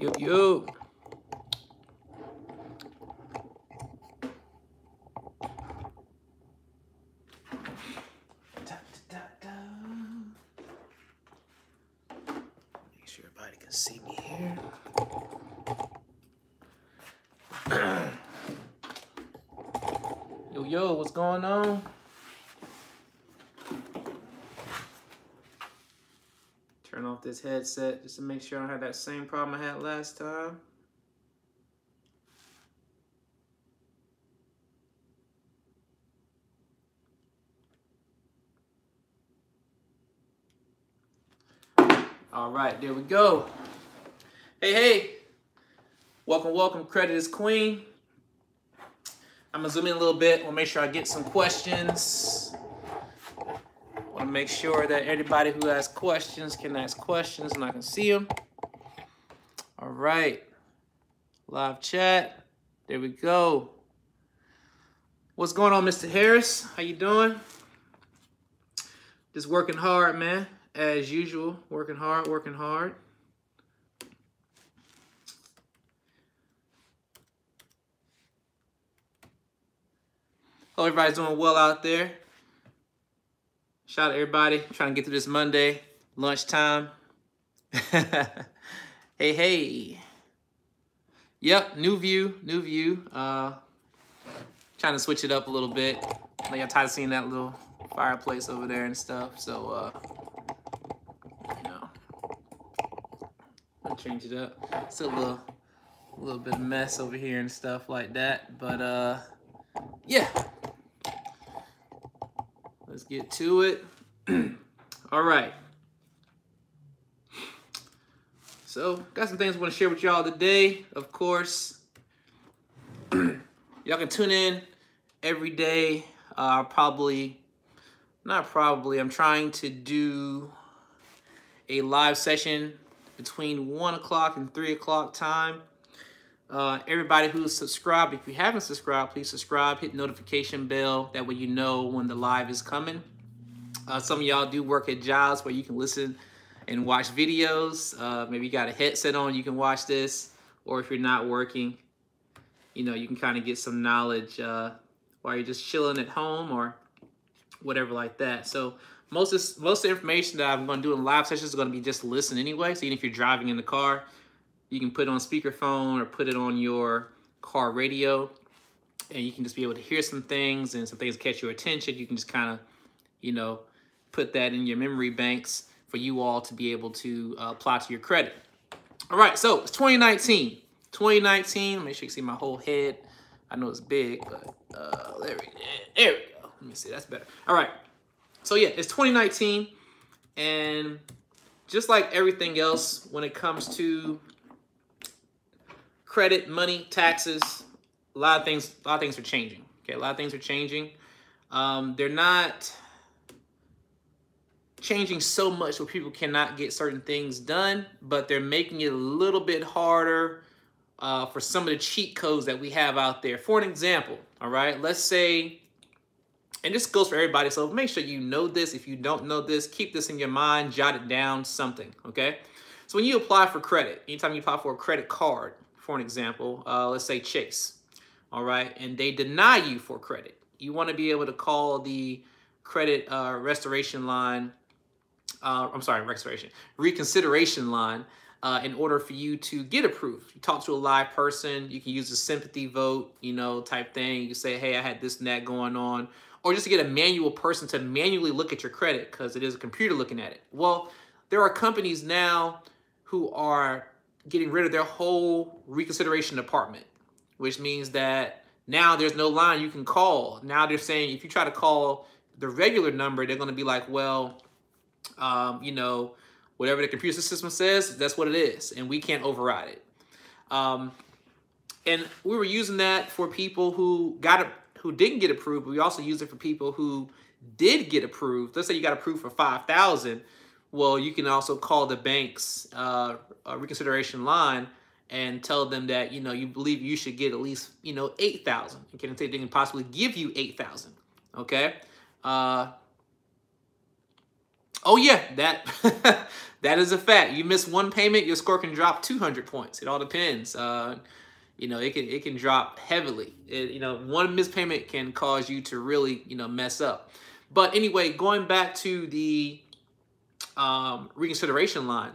Yo, yo. Make sure everybody can see me here. Yo, yo, what's going on? Turn off this headset just to make sure I don't have that same problem I had last time. All right, there we go. Hey, hey. Welcome, welcome. Credit is queen. I'm gonna zoom in a little bit. We'll make sure I get some questions. Want to make sure that everybody who has questions can ask questions and I can see them. All right. Live chat. There we go. What's going on, Mr. Harris? How you doing? Just working hard, man. As usual, working hard, working hard. Hope everybody's doing well out there. Shout out to everybody trying to get through this Monday, lunchtime. Hey, hey. Yep, new view, new view. Trying to switch it up a little bit. I think I'm tired of seeing that little fireplace over there and stuff. So, you know, I'll change it up. Still a little bit of mess over here and stuff like that. But, yeah. Let's get to it. All right. So, got some things I want to share with y'all today. Of course, y'all can tune in every day. I'm trying to do a live session between 1 o'clock and 3 o'clock time. Everybody who's subscribed, if you haven't subscribed, please subscribe, hit the notification bell. That way you know when the live is coming. Some of y'all do work at jobs where you can listen and watch videos. Maybe you got a headset on, you can watch this. Or if you're not working, you know, you can kind of get some knowledge while you're just chilling at home or whatever like that. So most of the information that I'm going to do in live sessions is going to be just listen anyway. So even if you're driving in the car, you can put it on speakerphone or put it on your car radio, and you can just be able to hear some things and some things catch your attention. You can just kind of, you know, put that in your memory banks for you all to be able to apply to your credit. All right, so it's 2019. 2019, make sure you see my whole head. I know it's big, but there we go. Let me see, that's better. All right, so yeah, it's 2019, and just like everything else when it comes to credit, money, taxes, a lot of things are changing. Okay, a lot of things are changing. They're not changing so much where people cannot get certain things done, but they're making it a little bit harder for some of the cheat codes that we have out there. For an example, all right, let's say, and this goes for everybody, so make sure you know this. If you don't know this, keep this in your mind, jot it down, something, okay? So when you apply for credit, anytime you apply for a credit card, for an example, let's say Chase, all right, and they deny you for credit. You want to be able to call the credit reconsideration line in order for you to get approved. You talk to a live person, you can use a sympathy vote, you know, type thing. You can say, hey, I had this and that going on, or just to get a manual person to manually look at your credit because it is a computer looking at it. Well, there are companies now who are getting rid of their whole reconsideration department, which means that now there's no line you can call. Now they're saying if you try to call the regular number, they're going to be like, well, you know, whatever the computer system says, that's what it is, and we can't override it. And we were using that for people who didn't get approved, but we also used it for people who did get approved. Let's say you got approved for $5,000. Well, you can also call the bank's reconsideration line and tell them that, you know, you believe you should get at least, you know, $8,000. Okay, and they can possibly give you $8,000. Okay. Oh yeah, that that is a fact. You miss one payment, your score can drop 200 points. It all depends. You know, it can drop heavily. You know, one missed payment can cause you to really, you know, mess up. But anyway, going back to the reconsideration line,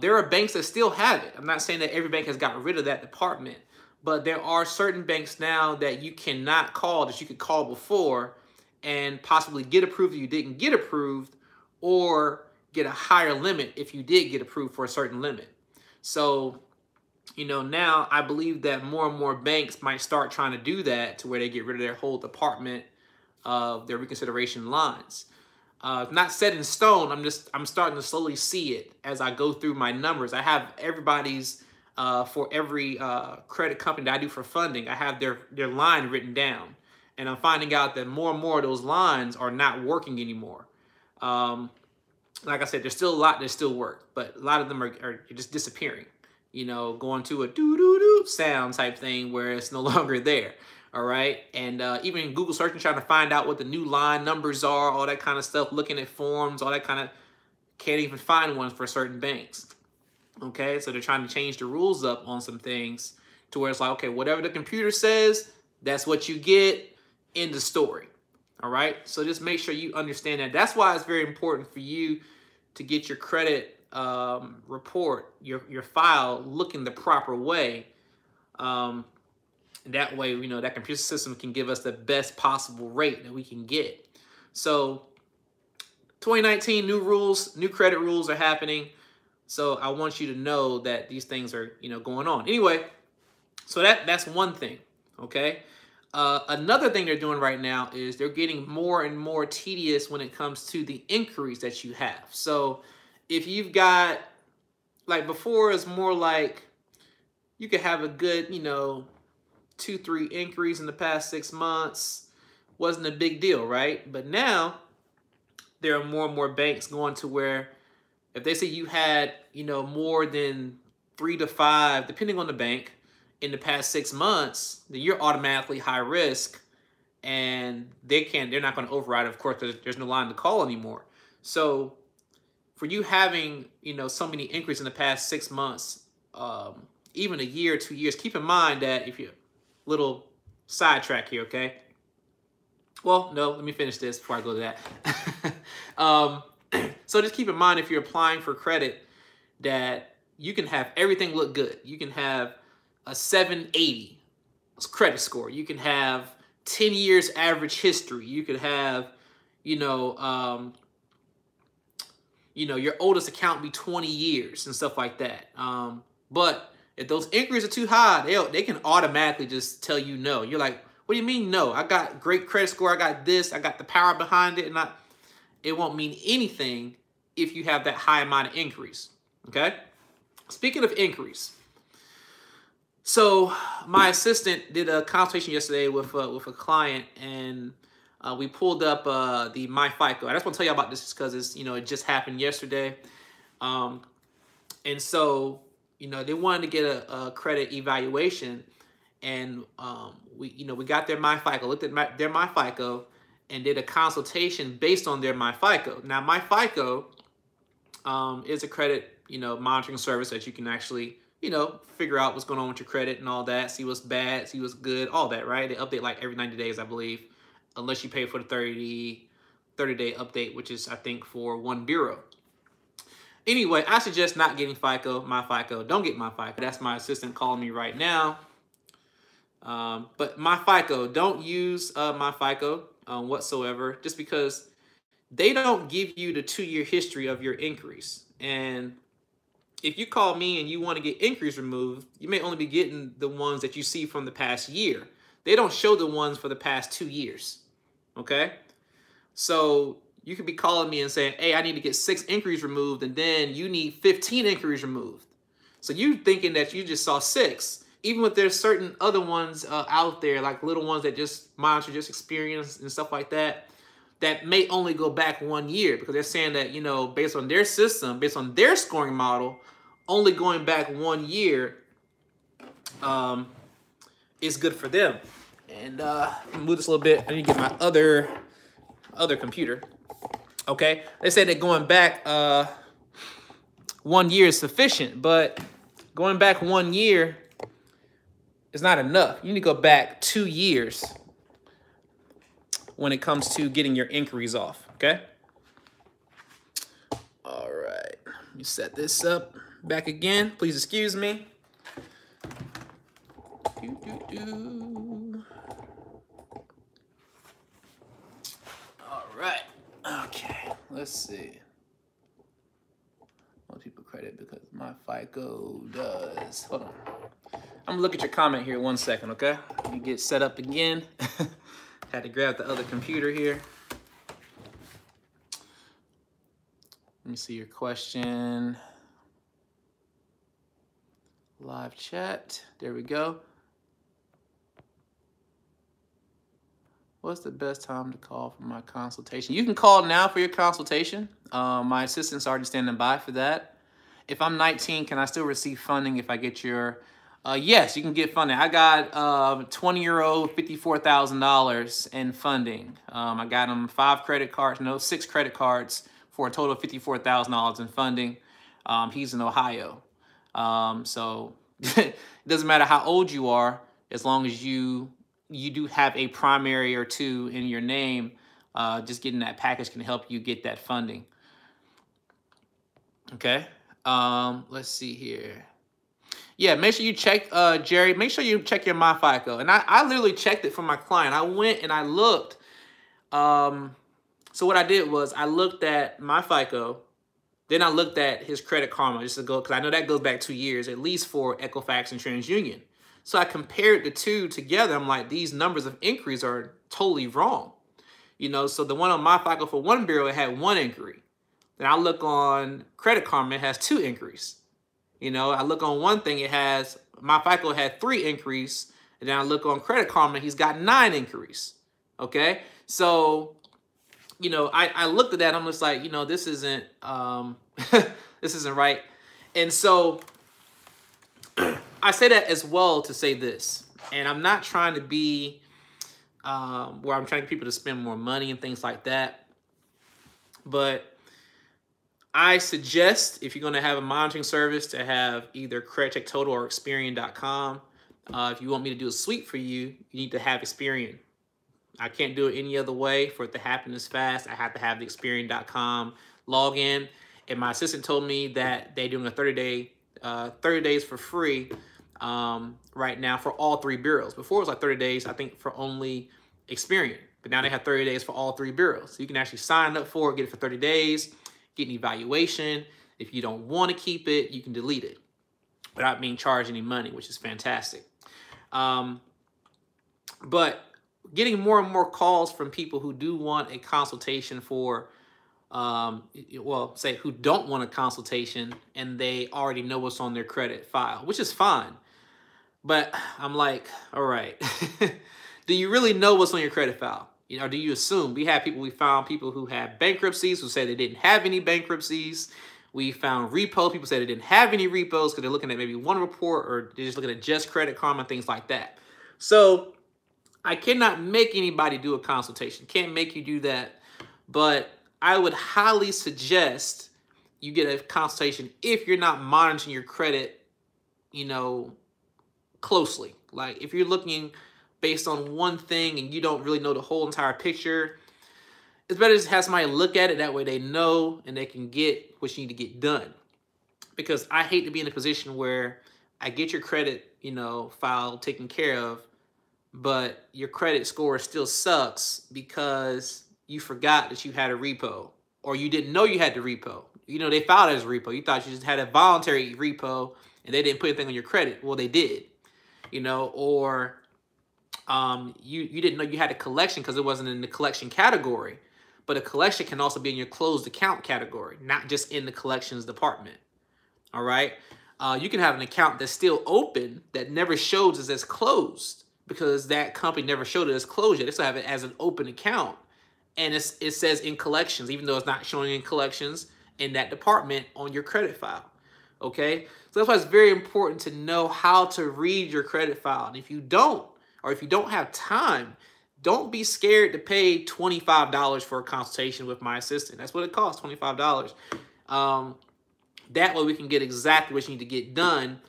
there are banks that still have it. I'm not saying that every bank has gotten rid of that department, but there are certain banks now that you cannot call that you could call before and possibly get approved if you didn't get approved, or get a higher limit if you did get approved for a certain limit. So, you know, now I believe that more and more banks might start trying to do that to where they get rid of their whole department of their reconsideration lines. Not set in stone. I'm starting to slowly see it as I go through my numbers. I have everybody's for every credit company that I do for funding. I have their line written down, and I'm finding out that more and more of those lines are not working anymore. Like I said, there's still a lot that still work, but a lot of them are just disappearing. You know, going to a doo-doo-doo sound type thing where it's no longer there. All right. And even Google searching, trying to find out what the new line numbers are, all that kind of stuff, looking at forms, all that kind of, can't even find ones for certain banks. Okay. So they're trying to change the rules up on some things to where it's like, okay, whatever the computer says, that's what you get in the story. All right. So just make sure you understand that. That's why it's very important for you to get your credit report, your file looking the proper way. That way, you know, that computer system can give us the best possible rate that we can get. So 2019, new rules, new credit rules are happening. So I want you to know that these things are, you know, going on. Anyway, so that's one thing, okay? Another thing they're doing right now is they're getting more and more tedious when it comes to the inquiries that you have. So if you've got, like before, it's more like you could have a good, you know, 2-3 inquiries in the past 6 months. Wasn't a big deal, right? But now there are more and more banks going to where if they say you had, you know, more than 3 to 5, depending on the bank, in the past 6 months, then you're automatically high risk, and they're not going to override it. Of course, there's no line to call anymore. So for you having, you know, so many inquiries in the past 6 months, even a year, 2 years, keep in mind that if you, little sidetrack here, okay? Well, no, let me finish this before I go to that. So just keep in mind, if you're applying for credit, that you can have everything look good. You can have a 780 credit score. You can have 10 years average history. You could have, you know, your oldest account be 20 years and stuff like that. But if those inquiries are too high, they can automatically just tell you no. You're like, what do you mean no? I got great credit score. I got this. I got the power behind it. And it won't mean anything if you have that high amount of inquiries. Okay? Speaking of inquiries. So my assistant did a consultation yesterday with a client, and we pulled up the My FICO. I just want to tell you about this because it's, you know, it just happened yesterday. And so, you know, they wanted to get a credit evaluation, and we got their My FICO, looked at their My FICO, and did a consultation based on their My FICO. Now, My FICO is a credit, you know, monitoring service that you can actually, you know, figure out what's going on with your credit and all that, see what's bad, see what's good, all that, right? They update like every 90 days, I believe, unless you pay for the 30-day update, which is, I think, for one bureau. Anyway, I suggest not getting FICO, My FICO. Don't get My FICO. That's my assistant calling me right now. But My FICO, don't use My FICO whatsoever, just because they don't give you the 2-year history of your inquiries. And if you call me and you want to get inquiries removed, you may only be getting the ones that you see from the past year. They don't show the ones for the past 2 years. Okay? So you could be calling me and saying, hey, I need to get 6 inquiries removed, and then you need 15 inquiries removed. So you thinking that you just saw 6, even if there's certain other ones out there, like little ones that just monitor just experience and stuff like that, that may only go back 1 year, because they're saying that, you know, based on their system, based on their scoring model, only going back 1 year is good for them. And move this a little bit. I need to get my other computer. Okay, they say that going back 1 year is sufficient, but going back 1 year is not enough. You need to go back 2 years when it comes to getting your inquiries off. Okay. All right. Let me set this up back again. Please excuse me. All right. Okay. Let's see. Most people credit because my FICO does. Hold on. I'm gonna look at your comment here 1 second, okay? You get set up again. Had to grab the other computer here. Let me see your question. Live chat. There we go. What's the best time to call for my consultation? You can call now for your consultation. My assistant's already standing by for that. If I'm 19, can I still receive funding if I get your... yes, you can get funding. I got 20-year-old $54,000 in funding. I got him 6 credit cards for a total of $54,000 in funding. He's in Ohio. So it doesn't matter how old you are, as long as you do have a primary or two in your name, just getting that package can help you get that funding. Okay. Let's see here. Yeah, make sure you check, Jerry, make sure you check your MyFICO. And I literally checked it for my client. I went and I looked. So what I did was I looked at MyFICO, then I looked at his Credit Karma just to go, because I know that goes back 2 years, at least for Equifax and TransUnion. So I compared the two together. I'm like, these numbers of inquiries are totally wrong. You know, so the one on MyFICO for one bureau, it had 1 inquiry. Then I look on Credit Karma, it has 2 inquiries. You know, I look on one thing, it has, MyFICO had 3 inquiries. And then I look on Credit Karma, he's got 9 inquiries. Okay. So, you know, I looked at that, I'm just like, you know, this isn't, this isn't right. And so I say that as well to say this, and I'm not trying to be where I'm trying to get people to spend more money and things like that. But I suggest, if you're going to have a monitoring service, to have either Credit Check Total or Experian.com. If you want me to do a sweep for you, you need to have Experian. I can't do it any other way for it to happen as fast. I have to have the Experian.com login. And my assistant told me that they're doing a 30 days for free right now for all 3 bureaus. Before it was like 30 days, I think, for only Experian. But now they have 30 days for all 3 bureaus. So you can actually sign up for it, get it for 30 days, get an evaluation. If you don't want to keep it, you can delete it without being charged any money, which is fantastic. But getting more and more calls from people who do want a consultation for, well, say who don't want a consultation and they already know what's on their credit file, which is fine. But I'm like, all right, do you really know what's on your credit file? You know, do you assume? We found people who had bankruptcies who said they didn't have any bankruptcies. We found repos. People said they didn't have any repos because they're looking at maybe one report, or they're just looking at just Credit Karma, things like that. So I cannot make anybody do a consultation. Can't make you do that. But I would highly suggest you get a consultation if you're not monitoring your credit, you know, closely. Like if you're looking based on one thing and you don't really know the whole entire picture, it's better to just have somebody look at it. That way they know and they can get what you need to get done. Because I hate to be in a position where I get your credit, you know, file taken care of, but your credit score still sucks because you forgot that you had a repo, or you didn't know you had the repo. You know, they filed it as a repo. You thought you just had a voluntary repo and they didn't put anything on your credit. Well, they did, you know, or you didn't know you had a collection because it wasn't in the collection category. But a collection can also be in your closed account category, not just in the collections department. All right. You can have an account that's still open that never shows as closed because that company never showed it as closed yet. They still have it as an open account. And it says in collections, even though it's not showing in collections in that department on your credit file. Okay. So that's why it's very important to know how to read your credit file. And if you don't, or if you don't have time, don't be scared to pay $25 for a consultation with my assistant. That's what it costs, $25. That way we can get exactly what you need to get done,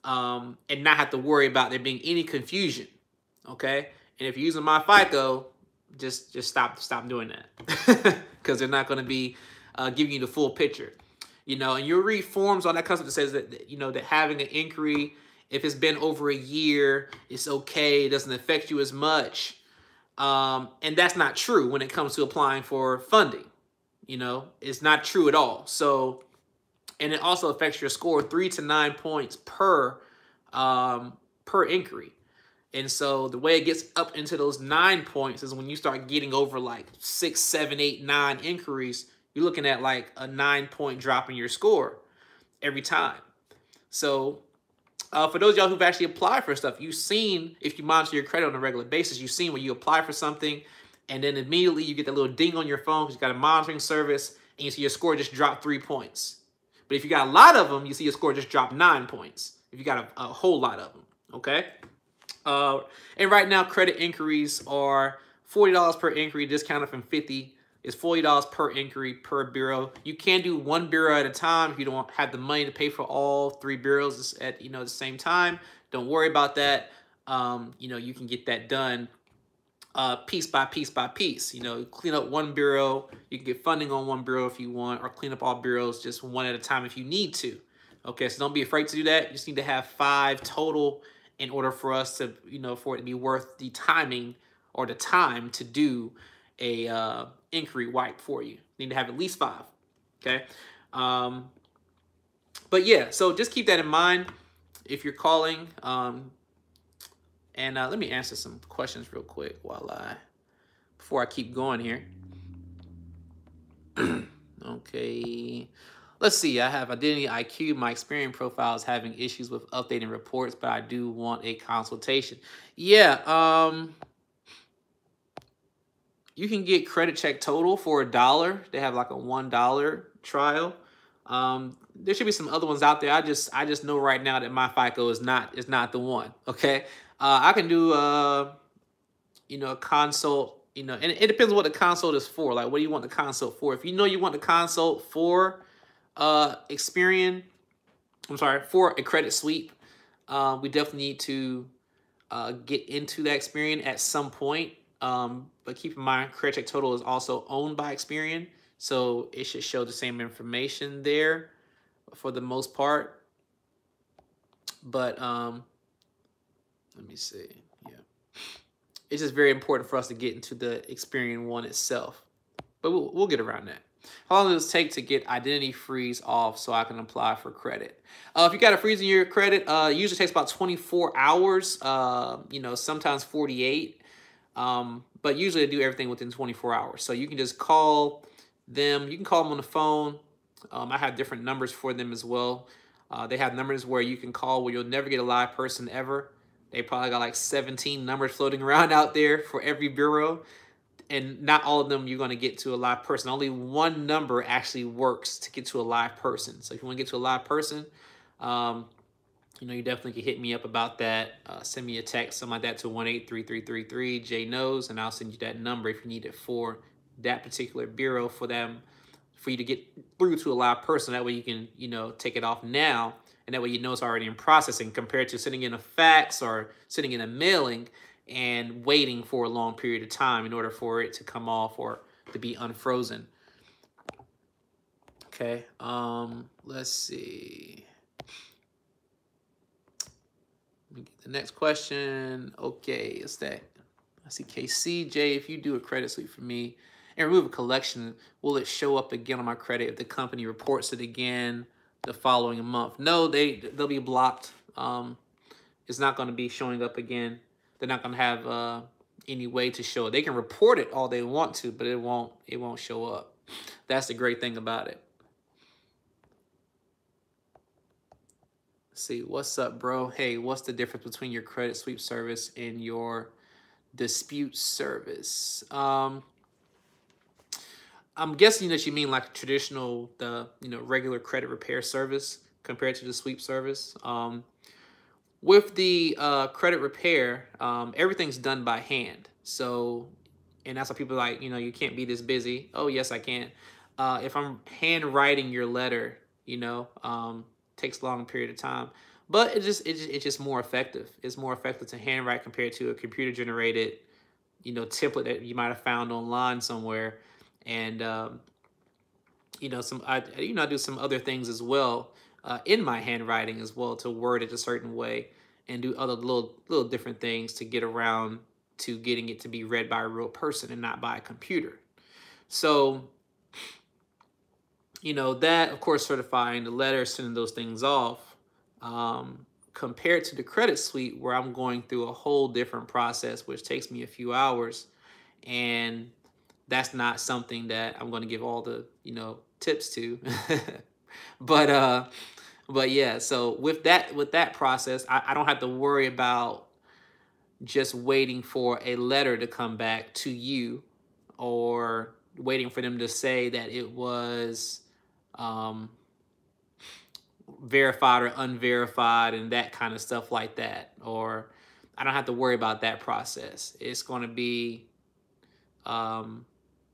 and not have to worry about there being any confusion. Okay? And if you're using my FICO, just stop doing that, because they're not going to be giving you the full picture. And you'll read forms on that concept that says that that having an inquiry, if it's been over a year, it's okay. It doesn't affect you as much. And that's not true when it comes to applying for funding. It's not true at all. So, and it also affects your score 3 to 9 points per inquiry. And so the way it gets up into those 9 points is when you start getting over like 6, 7, 8, 9 inquiries, you're looking at like a 9-point drop in your score every time. So for those of y'all who've actually applied for stuff, you've seen, if you monitor your credit on a regular basis, you've seen when you apply for something and then immediately you get that little ding on your phone because you got a monitoring service and you see your score just drop 3 points. But if you got a lot of them, you see your score just drop 9 points. If you got a whole lot of them, okay? And right now, credit inquiries are $40 per inquiry, discounted from $50. It's $40 per inquiry per bureau. You can do one bureau at a time if you don't have the money to pay for all 3 bureaus at the same time. Don't worry about that. You can get that done piece by piece by piece. Clean up one bureau. You can get funding on one bureau if you want, or clean up all bureaus just one at a time if you need to. Okay, so don't be afraid to do that. You just need to have 5 total in order for us to, for it to be worth the timing or the time to do a inquiry wipe for you. You need to have at least 5. Okay. But yeah, so just keep that in mind if you're calling. And let me answer some questions real quick before I keep going here. Okay. Let's see. I have Identity IQ. My Experian profile is having issues with updating reports, but I do want a consultation. Yeah. You can get Credit Check Total for $1. They have like a $1 trial. There should be some other ones out there. I just know right now that my FICO is not the one. Okay. I can do a consult. And it depends on what the consult is for. Like, what do you want the consult for? If you want the consult for Experian, for a credit sweep, we definitely need to get into that Experian at some point. But keep in mind, Credit Check Total is also owned by Experian, so it should show the same information there for the most part. But let me see. Yeah, it's just very important for us to get into the Experian one itself. But we'll get around that. How long does it take to get identity freeze off so I can apply for credit? If you got a freeze in your credit, it usually takes about 24 hours. Sometimes 48. But usually I do everything within 24 hours. So you can just call them. You can call them on the phone. I have different numbers for them as well. They have numbers where you can call where you'll never get a live person ever. They probably got like 17 numbers floating around out there for every bureau. And not all of them you're going to get to a live person. Only one number actually works to get to a live person. So if you want to get to a live person, you definitely can hit me up about that. Send me a text, something like that, to 1-83333 J knows, and I'll send you that number if you need it for that particular bureau for you to get through to a live person. That way you can, take it off now, and that way it's already in processing compared to sitting in a fax or sitting in a mailing and waiting for a long period of time in order for it to come off or to be unfrozen. Okay, let's see. Let me get the next question. Okay, it's that. I see KCJ. If you do a credit sweep for me and remove a collection, will it show up again on my credit if the company reports it again the following month? No, they'll be blocked. It's not going to be showing up again. They're not going to have any way to show it. They can report it all they want to, but it won't show up. That's the great thing about it. Let's see, what's up, bro? Hey, what's the difference between your credit sweep service and your dispute service? I'm guessing that you mean like traditional, regular credit repair service compared to the sweep service. With the credit repair, everything's done by hand. So, and that's why people are like, you can't be this busy. Oh, yes, I can. If I'm handwriting your letter, takes a long period of time, but it's just more effective. It's more effective to handwrite compared to a computer generated, template that you might have found online somewhere. And I do some other things as well in my handwriting as well to word it a certain way and do other little different things to get around to getting it to be read by a real person and not by a computer. So, that of course certifying the letter, sending those things off, compared to the credit suite where I'm going through a whole different process, which takes me a few hours, and that's not something that I'm going to give all the tips to. but yeah, so with that process, I don't have to worry about just waiting for a letter to come back to you, or waiting for them to say that it was um, verified or unverified and that kind of stuff like that. Or I don't have to worry about that process. It's going to be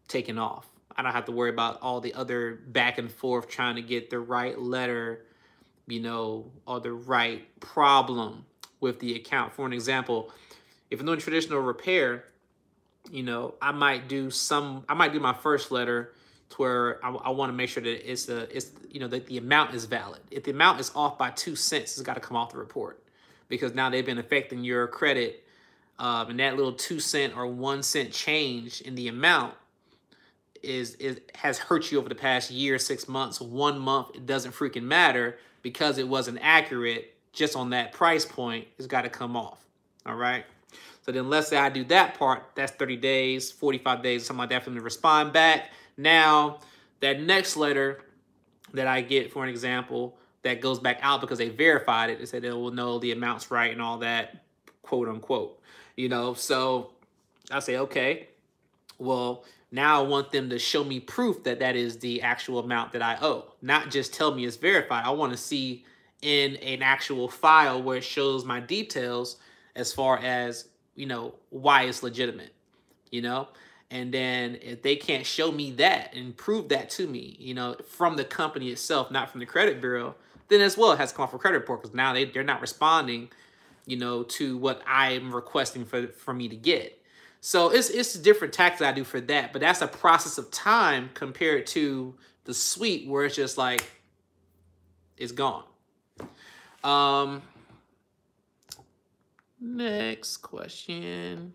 taken off. I don't have to worry about all the other back and forth trying to get the right letter, or the right problem with the account. For an example, if I'm doing traditional repair, I might do my first letter to where I want to make sure that that the amount is valid. If the amount is off by 2 cents, it's got to come off the report, because now they've been affecting your credit, and that little 2 cent or 1 cent change in the amount has hurt you over the past year, 6 months, 1 month. It doesn't freaking matter, because it wasn't accurate just on that price point. It's got to come off. All right. So then let's say I do that part. That's 30 days, 45 days, something like that for them to respond back. Now, that next letter that I get, for an example, that goes back out because they verified it. They said they will know the amount's right and all that, quote unquote. So I say, okay, well, now I want them to show me proof that that is the actual amount that I owe. Not just tell me it's verified. I want to see in an actual file where it shows my details as far as, why it's legitimate, And then if they can't show me that and prove that to me, from the company itself, not from the credit bureau, then as well it has to come off a credit report, because now they're not responding, to what I'm requesting for me to get. So it's different tactics I do for that, but that's a process of time compared to the suite where it's just like, it's gone. Next question.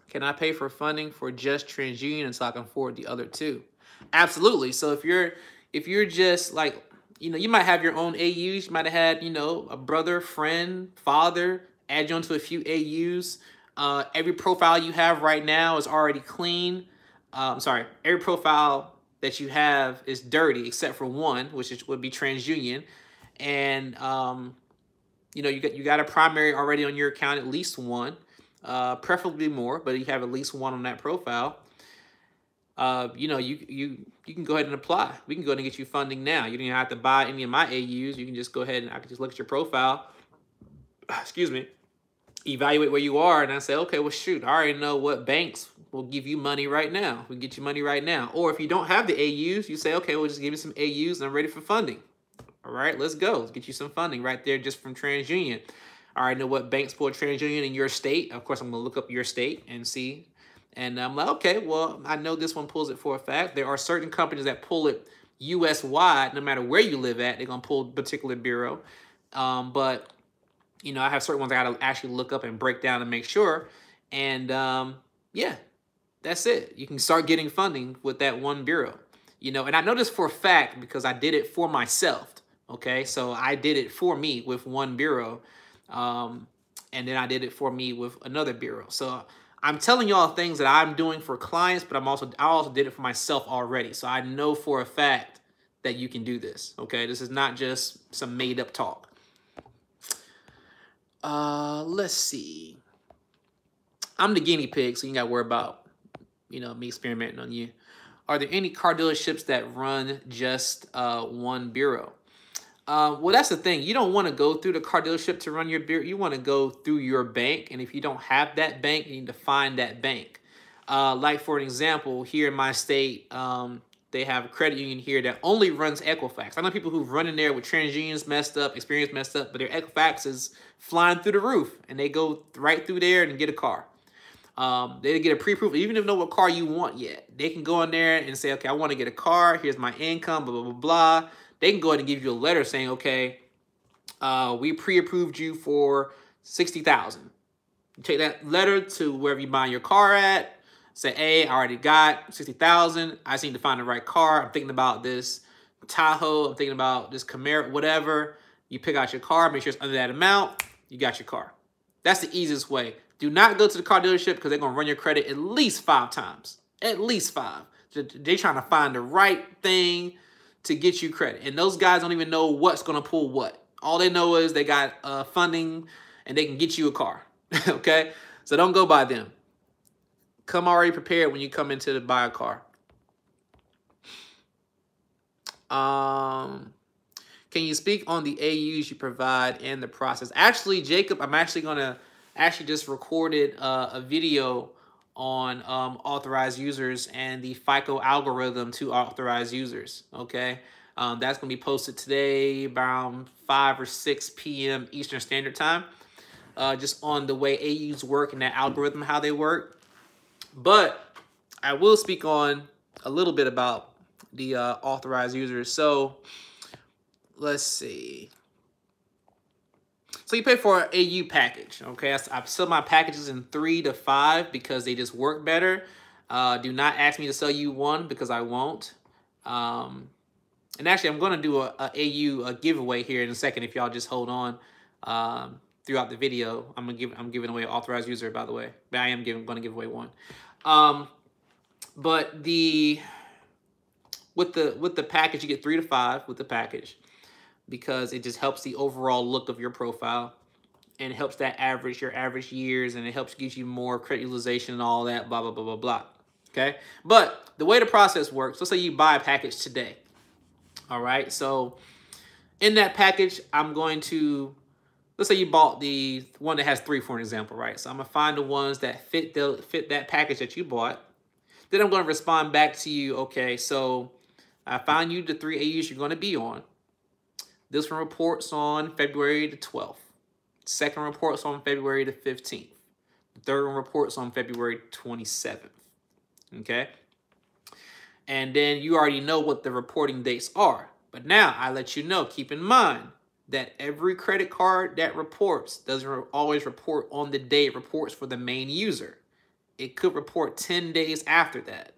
Can I pay for funding for just TransUnion until I can afford the other two? Absolutely. So if you're just like, you might have your own AUs. You might have had, a brother, friend, father add you onto a few AUs. Every profile you have right now is already clean. Sorry, every profile that you have is dirty except for one, which would be TransUnion. And you got a primary already on your account, at least one, preferably more, but you have at least one on that profile. You can go ahead and apply. We can go ahead and get you funding now. You don't even have to buy any of my AUs. You can just go ahead and I can just look at your profile. Excuse me. Evaluate where you are, and I say, okay, well, shoot, I already know what banks will give you money right now. We can get you money right now. Or if you don't have the AUs, you say, okay, well, just give me some AUs and I'm ready for funding. All right, let's go. Let's get you some funding right there just from TransUnion. I already know what banks pull TransUnion in your state. Of course, I'm going to look up your state and see. And I'm like, okay, well, I know this one pulls it for a fact. There are certain companies that pull it U.S.-wide. No matter where you live at, they're going to pull a particular bureau. But I have certain ones I got to actually look up and break down and make sure. And yeah, that's it. You can start getting funding with that one bureau. And I know this for a fact because I did it for myself. Okay, so I did it for me with one bureau. And then I did it for me with another bureau. So I'm telling y'all things that I'm doing for clients, but I also did it for myself already. So I know for a fact that you can do this. Okay, this is not just some made up talk. Let's see. I'm the guinea pig, so you got to worry about, me experimenting on you. Are there any car dealerships that run just one bureau? Well, that's the thing. You don't want to go through the car dealership to run your bureau. You want to go through your bank. And if you don't have that bank, you need to find that bank. Like, for an example, here in my state, they have a credit union here that only runs Equifax. I know people who've run in there with TransUnions messed up, Experience messed up, but their Equifax is flying through the roof. And they go right through there and get a car. They get a pre-approval, even if you know what car you want yet. They can go in there and say, okay, I want to get a car. Here's my income, blah, blah, blah, blah. They can go ahead and give you a letter saying, okay, we pre-approved you for $60,000. You take that letter to wherever you buy your car at. Say, hey, I already got $60,000. I just need to find the right car. I'm thinking about this Tahoe. I'm thinking about this Camaro, whatever. You pick out your car, make sure it's under that amount. You got your car. That's the easiest way. Do not go to the car dealership because they're going to run your credit at least 5 times. At least 5. They're trying to find the right thing to get you credit. And those guys don't even know what's going to pull what. All they know is they got funding and they can get you a car. Okay? So don't go by them. Come already prepared when you come into to buy a car. Can you speak on the AUs you provide and the process? Actually, Jacob, I'm actually going to just recorded a video on authorized users and the FICO algorithm to authorized users. Okay, that's going to be posted today around 5 or 6 p.m. Eastern Standard Time, just on the way AUs work and that algorithm, how they work. But I will speak on a little bit about the authorized users. So let's see. So you pay for an AU package, okay? I sell my packages in 3 to 5 because they just work better. Do not ask me to sell you one because I won't. And actually, I'm going to do a AU giveaway here in a second if y'all just hold on throughout the video. I'm giving away an authorized user, by the way. But I am going to give away one. But with the package, you get 3 to 5 with the package, because it just helps the overall look of your profile and helps that your average years, and it helps get you more credit utilization and all that, blah, blah, blah, blah, blah. Okay? But the way the process works, let's say you buy a package today. All right? So in that package, I'm going to, let's say you bought the one that has 3, for an example, right? So I'm going to find the ones that fit that package that you bought. Then I'm going to respond back to you, okay, so I found you the 3 AUs you're going to be on. This one reports on February the 12th. Second reports on February the 15th. The third one reports on February 27th. Okay? And then you already know what the reporting dates are. But now I let you know, keep in mind that every credit card that reports doesn't always report on the day it reports for the main user. It could report 10 days after that.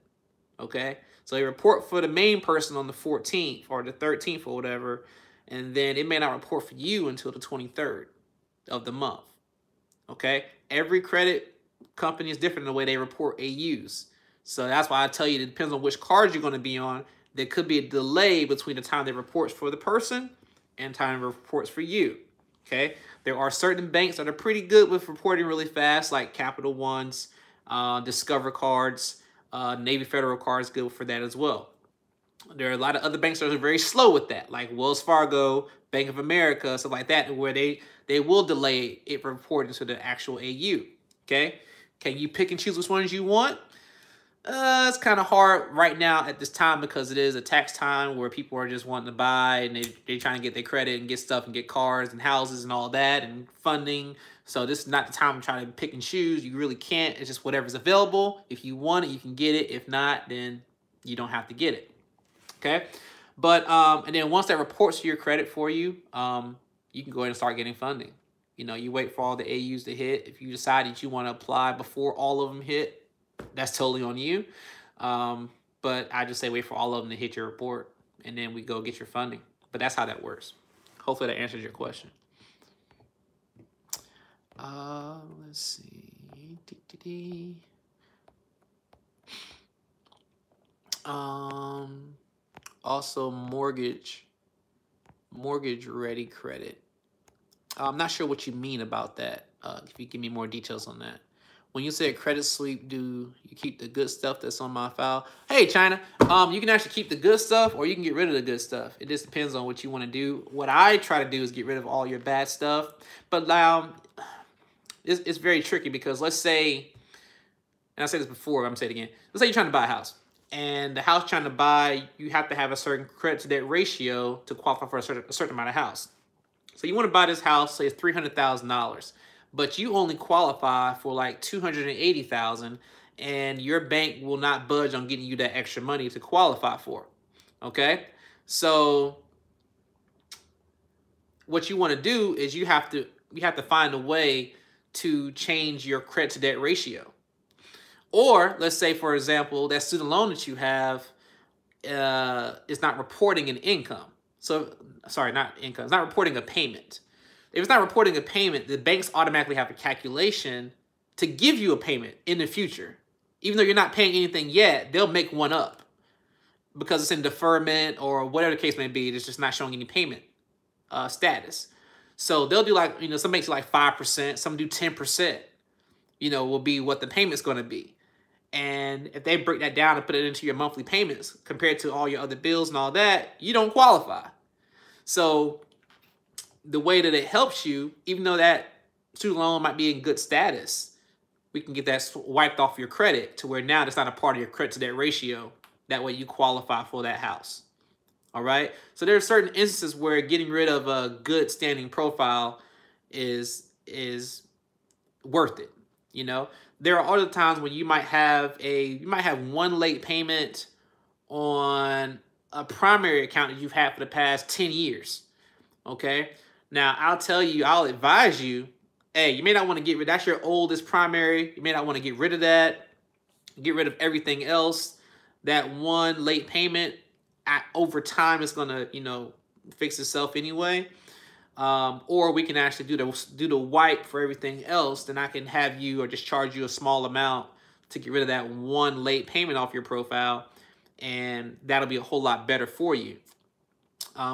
Okay? So you report for the main person on the 14th or the 13th or whatever, and then it may not report for you until the 23rd of the month. Okay? Every credit company is different in the way they report AUs. So that's why I tell you it depends on which cards you're going to be on. There could be a delay between the time it reports for the person and time it reports for you. Okay? There are certain banks that are pretty good with reporting really fast, like Capital One's, Discover Cards, Navy Federal Cards, good for that as well. There are a lot of other banks that are very slow with that, like Wells Fargo, Bank of America, stuff like that, where they will delay it reporting to the actual AU. Okay? Can you pick and choose which ones you want? It's kind of hard right now at this time because it is a tax time where people are just wanting to buy and they're trying to get their credit and get stuff and get cars and houses and all that and funding. So this is not the time to try to pick and choose. You really can't. It's just whatever's available. If you want it, you can get it. If not, then you don't have to get it. Okay? But, and then once that reports to your credit for you, you can go ahead and start getting funding. You know, you wait for all the AUs to hit. If you decide that you want to apply before all of them hit, that's totally on you. But I just say wait for all of them to hit your report, and then we go get your funding. But that's how that works. Hopefully that answers your question. Let's see. Also mortgage ready credit. I'm not sure what you mean about that. If you give me more details on that. When you say credit sweep, do you keep the good stuff that's on my file? Hey, China, you can actually keep the good stuff or you can get rid of the good stuff. It just depends on what you want to do. What I try to do is get rid of all your bad stuff. But it's very tricky because let's say, and I said this before, but I'm going to say it again. Let's say you're trying to buy a house. And the house you're trying to buy, you have to have a certain credit to debt ratio to qualify for a certain amount of house. So you want to buy this house, say it's $300,000, but you only qualify for like $280,000, and your bank will not budge on getting you that extra money to qualify for. Okay, so what you want to do is you have to find a way to change your credit to debt ratio. Or let's say, for example, that student loan that you have is not reporting an income. So, sorry, not income. It's not reporting a payment. If it's not reporting a payment, the banks automatically have a calculation to give you a payment in the future. Even though you're not paying anything yet, they'll make one up because it's in deferment or whatever the case may be. It's just not showing any payment status. So they'll do like, some banks do like 5%, some do 10%, will be what the payment's going to be. And if they break that down and put it into your monthly payments compared to all your other bills and all that, you don't qualify. So the way that it helps you, even though that student loan might be in good status, we can get that wiped off your credit to where now it's not a part of your credit to debt ratio. That way you qualify for that house. All right. So there are certain instances where getting rid of a good standing profile is worth it. There are other times when you might have one late payment on a primary account that you've had for the past 10 years. Okay. Now I'll advise you, hey, you may not want to get rid, that's your oldest primary. You may not want to get rid of that. Get rid of everything else. That one late payment over time is going to, fix itself anyway. Or we can actually do the wipe for everything else. Then I can have you or just charge you a small amount to get rid of that one late payment off your profile. And that'll be a whole lot better for you.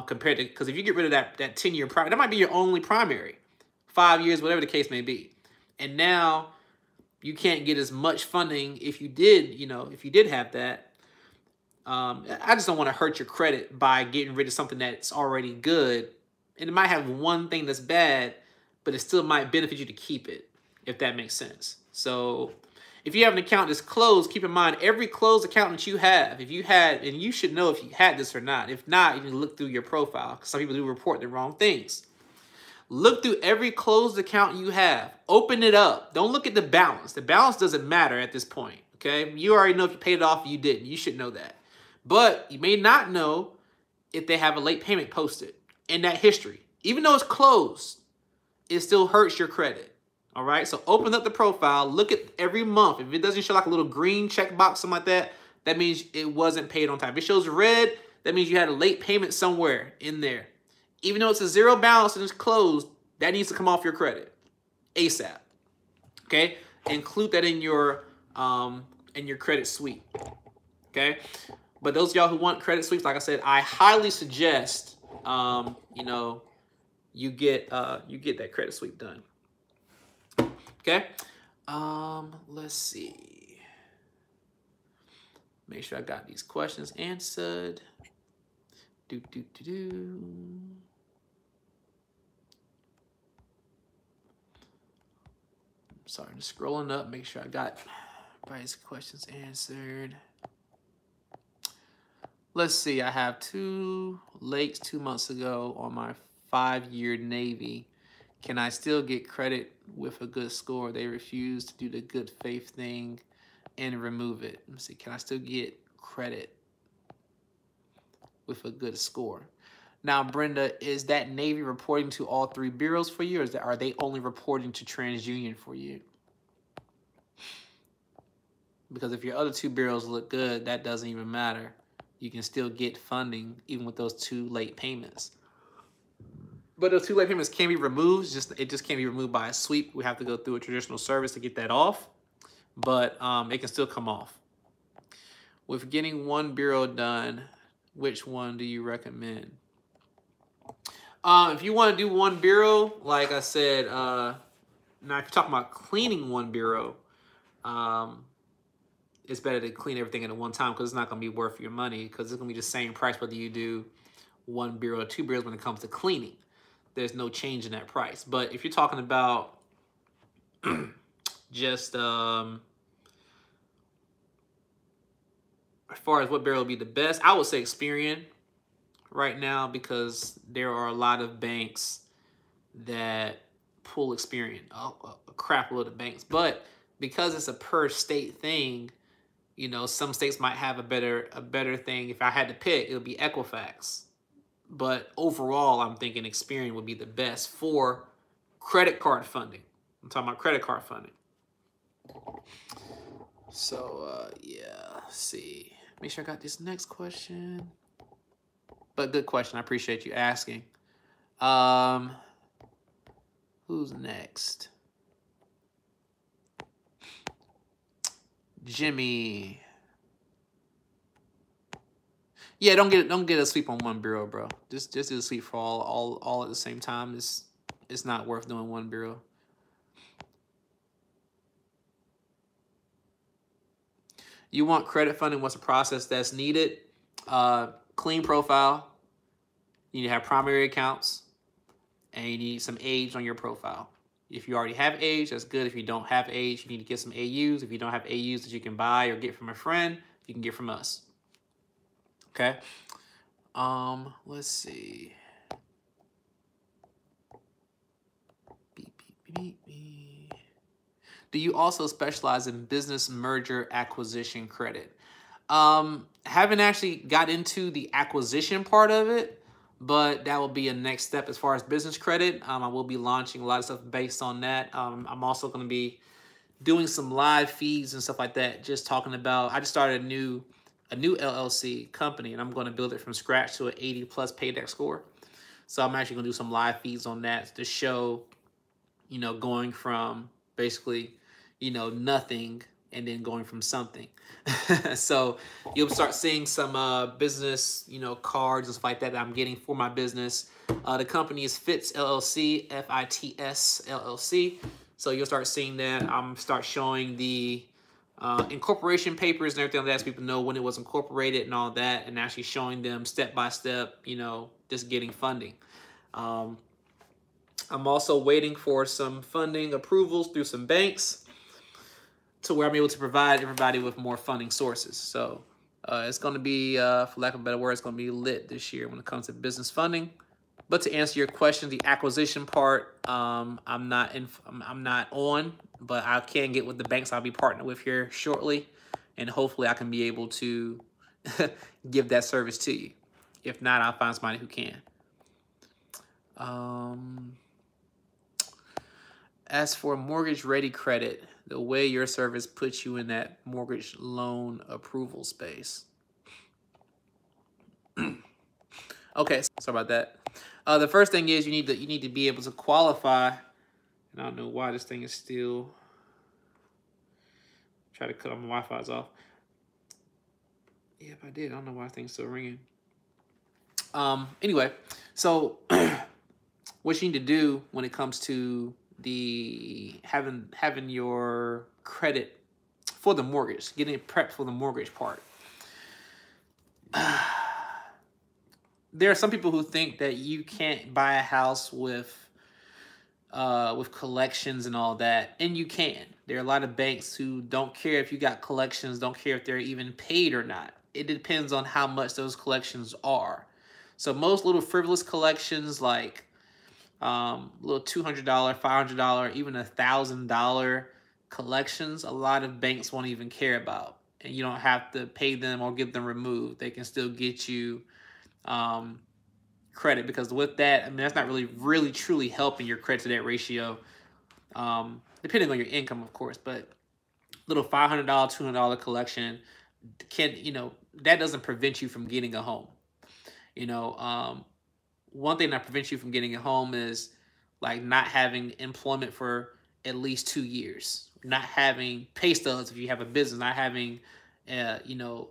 Compared to, because if you get rid of that 10-year primary, that might be your only primary, 5 years, whatever the case may be. And now you can't get as much funding if you did have that. I just don't want to hurt your credit by getting rid of something that's already good. And it might have one thing that's bad, but it still might benefit you to keep it, if that makes sense. So if you have an account that's closed, keep in mind every closed account that you have, if you had, and you should know if you had this or not. If not, you need to look through your profile because some people do report the wrong things. Look through every closed account you have. Open it up. Don't look at the balance. The balance doesn't matter at this point, okay? You already know if you paid it off or you didn't. You should know that. But you may not know if they have a late payment posted in that history. Even though it's closed, it still hurts your credit. All right, so open up the profile, look at every month. If it doesn't show like a little green checkbox, something like that, that means it wasn't paid on time. If it shows red, that means you had a late payment somewhere in there. Even though it's a zero balance and it's closed, that needs to come off your credit ASAP. Okay, include that in your credit sweep. Okay, but those of y'all who want credit sweeps, like I said, I highly suggest you get that credit sweep done. Okay, let's see. Make sure I got these questions answered. Sorry, just scrolling up. Make sure I got everybody's questions answered. Let's see. I have 2 lakes 2 months ago on my 5-year Navy. Can I still get credit with a good score? They refuse to do the good faith thing and remove it. Let's see. Can I still get credit with a good score? Now, Brenda, is that Navy reporting to all 3 bureaus for you, or are they only reporting to TransUnion for you? Because if your other 2 bureaus look good, that doesn't even matter. You can still get funding even with those 2 late payments. But those 2 late payments can be removed. It just can't be removed by a sweep. We have to go through a traditional service to get that off. But it can still come off. With getting 1 bureau done, which one do you recommend? If you want to do 1 bureau, like I said, now if you're talking about cleaning 1 bureau, it's better to clean everything at one time, because it's not going to be worth your money, because it's going to be the same price whether you do 1 bureau or 2 bureaus when it comes to cleaning. There's no change in that price. But if you're talking about just as far as what bureau will be the best, I would say Experian right now, because there are a lot of banks that pull Experian, a crap load of banks. But because it's a per state thing, you know, some states might have a better thing. If I had to pick, it would be Equifax. But overall, I'm thinking Experian would be the best for credit card funding. I'm talking about credit card funding. So, yeah, let's see. Make sure I got this next question. But good question. I appreciate you asking. Who's next? Jimmy. Yeah, don't get a sweep on one bureau, bro. Just do a sweep for all at the same time. It's not worth doing one bureau. You want credit funding? What's the process that's needed? Clean profile. You need to have primary accounts, and you need some age on your profile. If you already have age, that's good. If you don't have age, you need to get some AUs. If you don't have AUs that you can buy or get from a friend, you can get from us. Okay. Let's see. Beep, beep, beep, beep. Do you also specialize in business merger acquisition credit? Haven't actually got into the acquisition part of it, but that will be a next step as far as business credit. I will be launching a lot of stuff based on that. I'm also going to be doing some live feeds and stuff like that. Just talking about, I just started a new LLC company, and I'm going to build it from scratch to an 80+ paydeck score. So I'm actually going to do some live feeds on that to show, you know, going from basically, you know, nothing and then going from something. So you'll start seeing some business, you know, cards and stuff like that I'm getting for my business. The company is Fits LLC, FITS LLC. So you'll start seeing that. I'm start showing the incorporation papers and everything like that, so people know when it was incorporated and all that, and actually showing them step by step, you know, just getting funding. I'm also waiting for some funding approvals through some banks to where I'm able to provide everybody with more funding sources. So it's going to be, for lack of a better word, it's going to be lit this year when it comes to business funding. But to answer your question, the acquisition part, I'm not on, but I can get with the banks I'll be partnering with here shortly, and hopefully I can be able to give that service to you. If not, I'll find somebody who can. As for mortgage ready credit, the way your service puts you in that mortgage loan approval space. Okay, sorry about that. The first thing is you need to be able to qualify. And I don't know why this thing is still. Try to cut all my Wi-Fi's off. Yeah, if I did, I don't know why this thing's still ringing. Anyway, so what you need to do when it comes to the having your credit for the mortgage, getting it prepped for the mortgage part. There are some people who think that you can't buy a house with collections and all that, and you can. There are a lot of banks who don't care if you got collections, don't care if they're even paid or not. It depends on how much those collections are. So most little frivolous collections, like little $200, $500, even $1,000 collections, a lot of banks won't even care about, and you don't have to pay them or get them removed. They can still get you credit, because with that, I mean, that's not really truly helping your credit to debt ratio, depending on your income, of course. But little $500, $200 collection can, you know, that doesn't prevent you from getting a home. You know, one thing that prevents you from getting a home is like not having employment for at least 2 years, not having pay stubs if you have a business, not having, you know,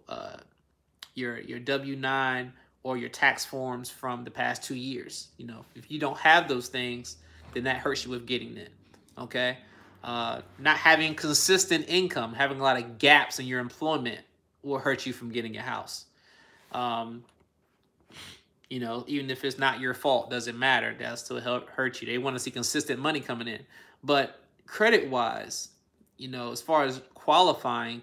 your W-9 or your tax forms from the past 2 years. You know, if you don't have those things, then that hurts you with getting it. Okay. Not having consistent income, having a lot of gaps in your employment will hurt you from getting a house. You know, even if it's not your fault, doesn't matter. That'll still hurt you. They want to see consistent money coming in. But credit-wise, you know, as far as qualifying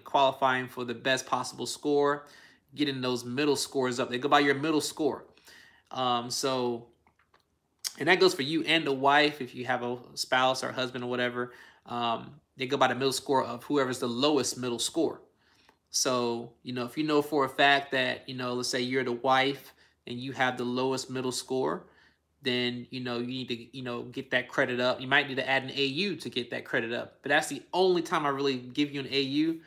for the best possible score, getting those middle scores up. They go by your middle score. So, and that goes for you and the wife if you have a spouse or husband or whatever. They go by the middle score of whoever's the lowest middle score. So, you know, if you know for a fact that, you know, let's say you're the wife and you have the lowest middle score, then, you know, you need to, you know, get that credit up. You might need to add an AU to get that credit up. But that's the only time I really give you an AU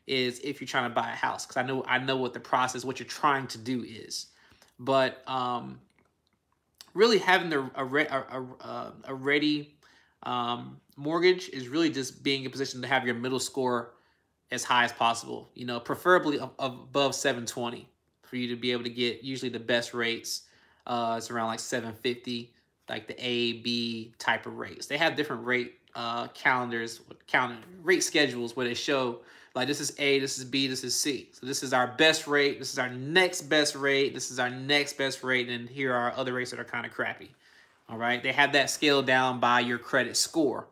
is if you're trying to buy a house. Because I know what the process, what you're trying to do is. But really having a ready mortgage is really just being in a position to have your middle score as high as possible. You know, preferably above 720 for you to be able to get usually the best rates. It's around like 750, like the A, B type of rates. They have different rate rate schedules where they show like this is A, this is B, this is C. So this is our best rate, this is our next best rate, this is our next best rate, and here are other rates that are kind of crappy. All right, they have that scaled down by your credit score.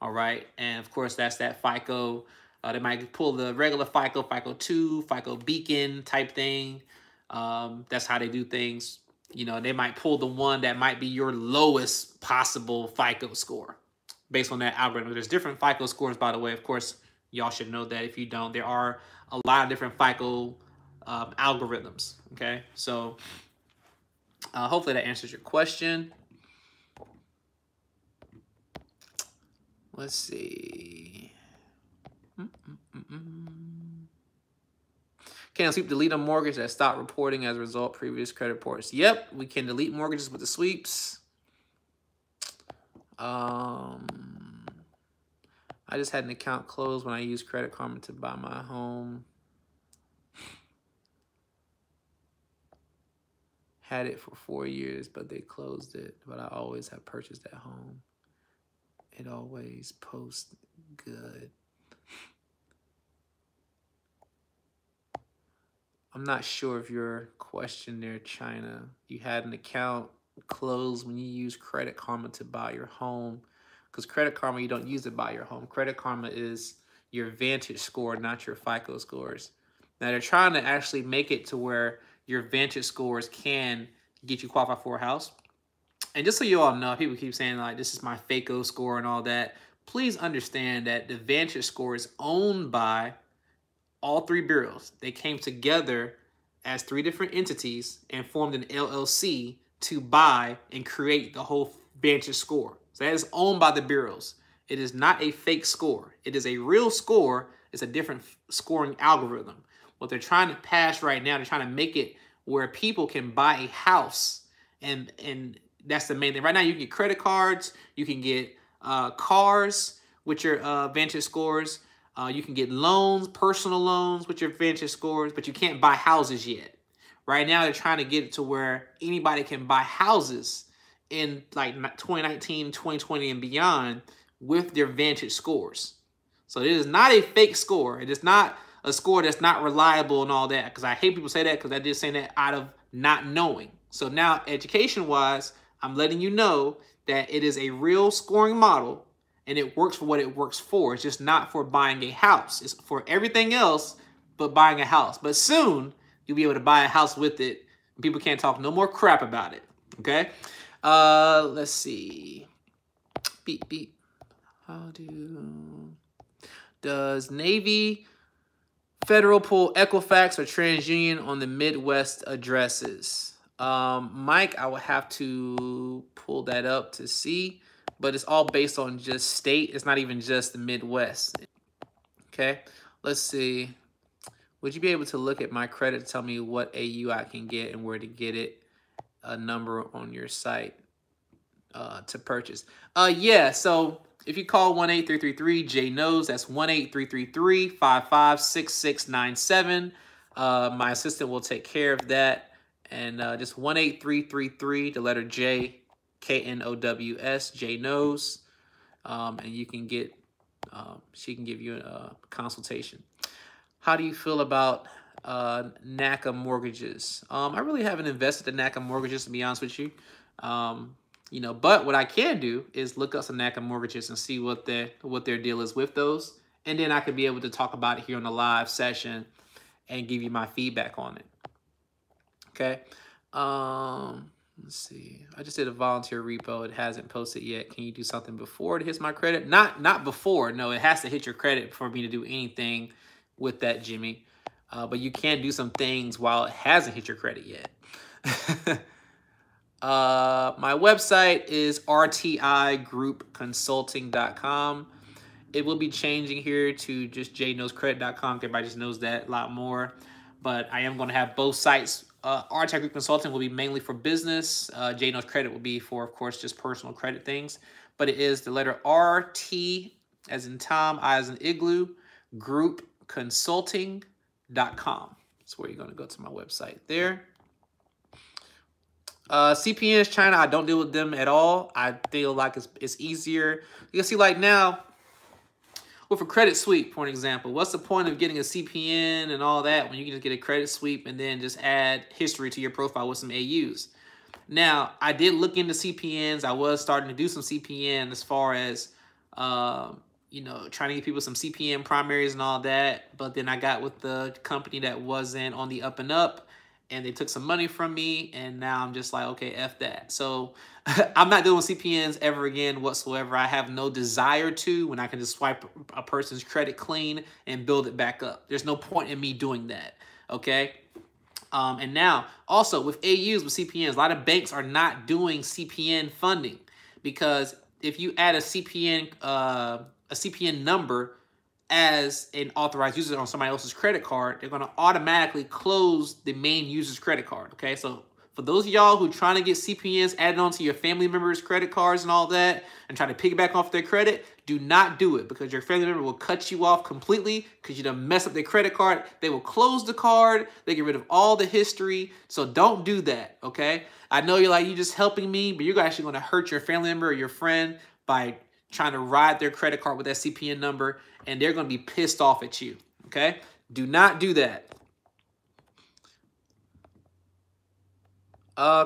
All right, and of course that's that FICO. They might pull the regular FICO, FICO 2, FICO Beacon type thing. That's how they do things. You know, they might pull the one that might be your lowest possible FICO score based on that algorithm. There's different FICO scores, by the way. Of course, y'all should know that if you don't. There are a lot of different FICO algorithms, okay? So hopefully that answers your question. Let's see. Can a sweep delete a mortgage that stopped reporting as a result of previous credit reports? Yep, we can delete mortgages with the sweeps. I just had an account closed when I used Credit Karma to buy my home. Had it for 4 years, but they closed it. But I always have purchased that home. It always posts good. I'm not sure if your question there, China. You had an account closed when you use Credit Karma to buy your home. Because Credit Karma, you don't use it to buy your home. Credit Karma is your Vantage score, not your FICO scores. Now, they're trying to actually make it to where your Vantage scores can get you qualified for a house. And just so you all know, people keep saying, like, this is my FICO score and all that. Please understand that the Vantage score is owned by all three bureaus. They came together as three different entities and formed an LLC to buy and create the whole Vantage score. So that is owned by the bureaus. It is not a fake score. It is a real score. It's a different scoring algorithm. What they're trying to pass right now, they're trying to make it where people can buy a house, and that's the main thing. Right now, you can get credit cards, you can get cars with your Vantage scores. You can get loans, personal loans with your Vantage scores, but you can't buy houses yet. Right now, they're trying to get it to where anybody can buy houses in like 2019, 2020, and beyond with their Vantage scores. So it is not a fake score. It is not a score that's not reliable and all that, because I hate people say that because I did say that out of not knowing. So now, education-wise, I'm letting you know that it is a real scoring model, and it works for what it works for. It's just not for buying a house. It's for everything else but buying a house. But soon, you'll be able to buy a house with it. People can't talk no more crap about it, okay? Let's see. Beep, beep. Does Navy Federal pull Equifax or TransUnion on the Midwest addresses? Mike, I would have to pull that up to see, but it's all based on just state. It's not even just the Midwest. Okay, let's see. Would you be able to look at my credit to tell me what AU I can get and where to get it? A number on your site to purchase. Yeah, so if you call 1-8333-J-KNOWS, that's 1-8333-556697. My assistant will take care of that. And just 1-8333, the letter J, K-N-O-W-S, J-KNOWS. And you can get She can give you a consultation. How do you feel about NACA mortgages? I really haven't invested in NACA mortgages, to be honest with you. You know, but what I can do is look up some NACA mortgages and see what their deal is with those, and then I could be able to talk about it here on the live session and give you my feedback on it. Okay. Let's see. I just did a volunteer repo. It hasn't posted yet. Can you do something before it hits my credit? Not before. No, it has to hit your credit for me to do anything with that, Jimmy. But you can do some things while it hasn't hit your credit yet. My website is rtigroupconsulting.com. It will be changing here to just jknowscredit.com. Everybody just knows that a lot more. But I am going to have both sites. RTI Group Consulting will be mainly for business. J Knows Credit will be for, of course, just personal credit things. But it is the letter RT as in Tom, I as in Igloo, groupconsulting.com. That's where you're going to go to my website there. CPNs, China, I don't deal with them at all. I feel like it's easier. You can see like now, with a credit sweep, for an example, what's the point of getting a CPN and all that when you can just get a credit sweep and then just add history to your profile with some AUs? Now, I did look into CPNs. I was starting to do some CPN as far as, you know, trying to get people some CPN primaries and all that. But then I got with the company that wasn't on the up and up, and they took some money from me, and now I'm just like, okay, F that. So I'm not doing CPNs ever again whatsoever. I have no desire to, when I can just swipe a person's credit clean and build it back up. There's no point in me doing that, okay? And now, also with AUs, with CPNs, a lot of banks are not doing CPN funding, because if you add a CPN number as an authorized user on somebody else's credit card, they're going to automatically close the main user's credit card, okay? So for those of y'all who are trying to get CPNs added onto your family members' credit cards and all that and try to piggyback off their credit, do not do it, because your family member will cut you off completely because you done mess up their credit card. They will close the card. They get rid of all the history. So don't do that, okay? I know you're like, you're just helping me, but you're actually going to hurt your family member or your friend by trying to ride their credit card with that CPN number, and they're going to be pissed off at you, okay? Do not do that.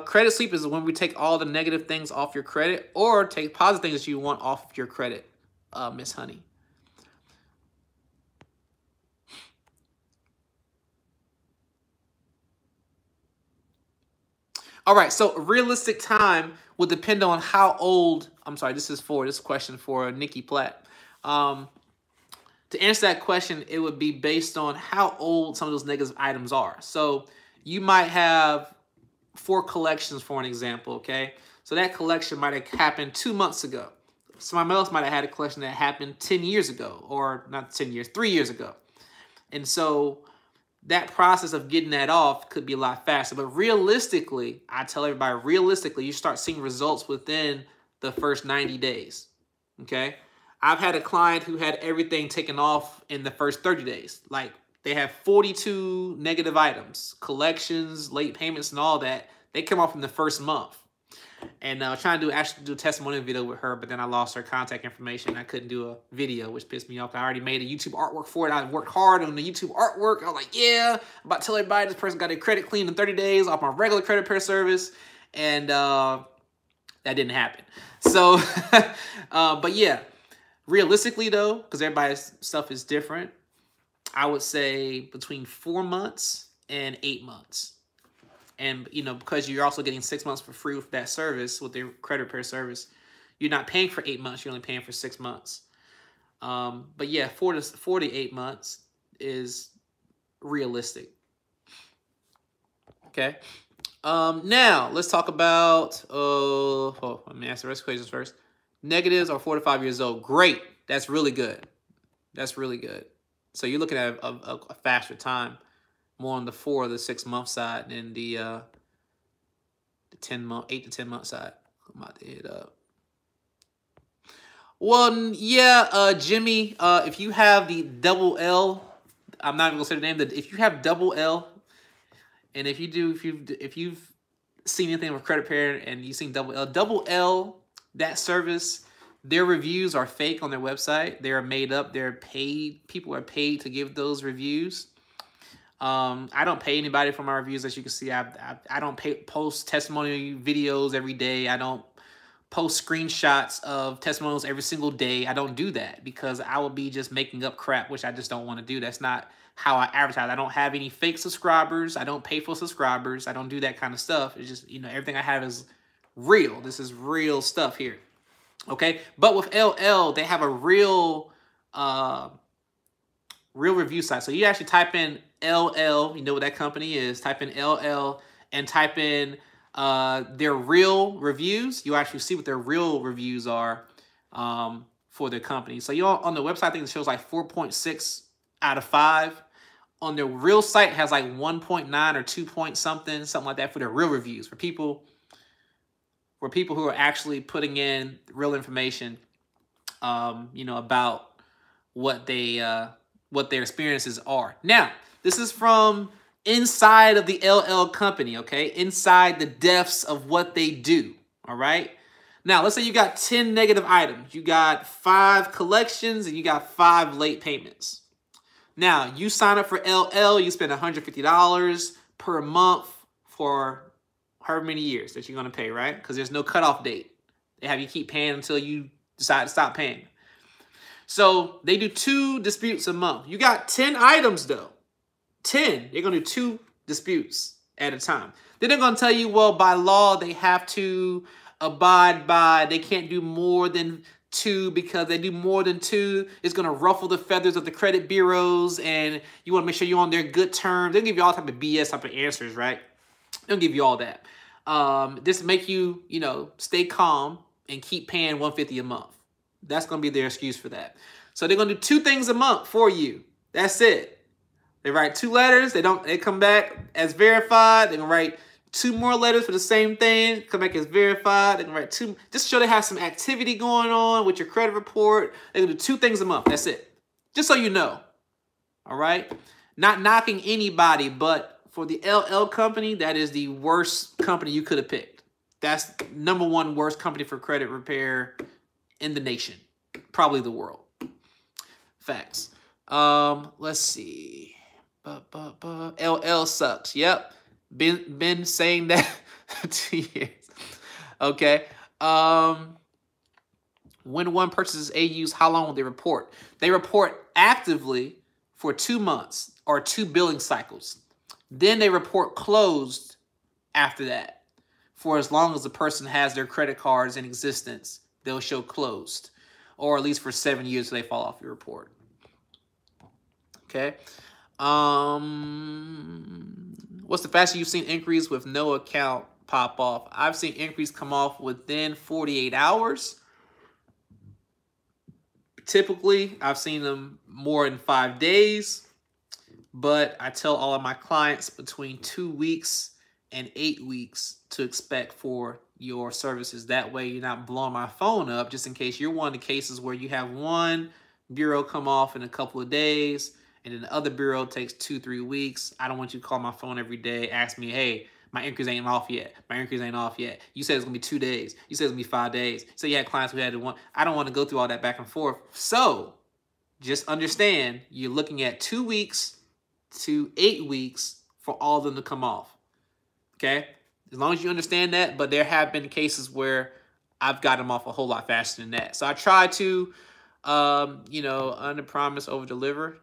Credit sweep is when we take all the negative things off your credit or take positive things that you want off of your credit, Miss Honey. All right, so realistic time will depend on how old, I'm sorry, this question for Nikki Platt. To answer that question, it would be based on how old some of those negative items are. So you might have 4 collections, for an example, okay? So that collection might have happened 2 months ago. Somebody else might have had a collection that happened 10 years ago, or not 10 years, 3 years ago. And so that process of getting that off could be a lot faster. But realistically, I tell everybody, realistically, you start seeing results within the first 90 days, okay? I've had a client who had everything taken off in the first 30 days. Like, they have 42 negative items, collections, late payments, and all that. They come off in the first month. And I was trying to actually do a testimonial video with her, but then I lost her contact information. I couldn't do a video, which pissed me off. I already made a YouTube artwork for it. I worked hard on the YouTube artwork. I was like, yeah, I'm about to tell everybody this person got their credit clean in 30 days off my regular credit repair service. And that didn't happen. So, but yeah, realistically though, because everybody's stuff is different, I would say between 4 months and 8 months. And, you know, because you're also getting 6 months for free with that service, with the credit repair service, you're not paying for 8 months. You're only paying for 6 months. But yeah, 4 to 8 months is realistic. Okay. Now, let's talk about, let me ask the rest of the questions first. Negatives are 4 to 5 years old. Great. That's really good. That's really good. So you're looking at a faster time. More on the 4 or the 6 month side than the 8 to 10 month side. I'm about to hit up. Well, yeah, Jimmy, if you have the double L, I'm not even gonna say the name. If you have double L, and if you've seen anything with credit repair and you've seen double L, that service Their reviews are fake on their website. They are made up. They're paid. People are paid to give those reviews. I don't pay anybody for my reviews. As you can see, I don't post testimonial videos every day. I don't post screenshots of testimonials every single day. I don't do that because I will be just making up crap, which I just don't want to do. That's not how I advertise. I don't have any fake subscribers. I don't pay for subscribers. I don't do that kind of stuff. It's just, everything I have is real. This is real stuff here. Okay. But with LL, they have a real review site. So you actually type in LL, you know what that company is. Type in LL and type in their real reviews. You actually see what their real reviews are for their company. So you on the website, I think it shows like 4.6 out of 5. On their real site, it has like 1.9 or 2 point something like that for their real reviews, for people who are actually putting in real information, about what their experiences are. Now, this is from inside of the LL company, okay? Inside the depths of what they do, all right? Now, let's say you got 10 negative items. You got 5 collections and you got 5 late payments. Now, you sign up for LL, you spend $150 per month for however many years that you're going to pay, right? Because there's no cutoff date. They have you keep paying until you decide to stop paying. So they do 2 disputes a month. You got 10 items, though. 10. They're going to do 2 disputes at a time. Then they're going to tell you, well, by law, they have to abide by, they can't do more than 2 because they do more than 2, it's going to ruffle the feathers of the credit bureaus, and you want to make sure you're on their good terms. They'll give you all type of BS type of answers, right? They'll give you all that. This will make you, stay calm and keep paying $150 a month. That's going to be their excuse for that. So they're going to do 2 things a month for you. That's it. They write 2 letters. They come back as verified. They're going to write 2 more letters for the same thing. Come back as verified. They're going to write 2. Just to show they have some activity going on with your credit report. They're going to do 2 things a month. That's it. Just so you know. All right. Not knocking anybody, but for the LL company, that is the worst company you could have picked. That's #1 worst company for credit repair in the nation. Probably the world. Facts. Let's see. LL sucks. Yep. Been saying that 2 years. Okay. When one purchases AUs, how long will they report? They report actively for 2 months or 2 billing cycles. Then they report closed after that. For as long as the person has their credit cards in existence, they'll show closed. Or at least for 7 years so they fall off your report. Okay. What's the fastest you've seen inquiries with no account pop off? I've seen inquiries come off within 48 hours. Typically, I've seen them more in 5 days. But I tell all of my clients between 2 weeks and 8 weeks to expect for your services. That way you're not blowing my phone up, just in case you're one of the cases where you have one bureau come off in a couple of days and then the other bureau takes 2-3 weeks. I don't want you to call my phone every day, ask me, hey, my inquiries ain't off yet. My inquiries ain't off yet. You said it's going to be 2 days. You said it's going to be 5 days. So you had clients who had to one. I don't want to go through all that back and forth. So just understand you're looking at 2 weeks to 8 weeks for all of them to come off. Okay? As long as you understand that, but there have been cases where I've got them off a whole lot faster than that. So I try to, under promise, over deliver.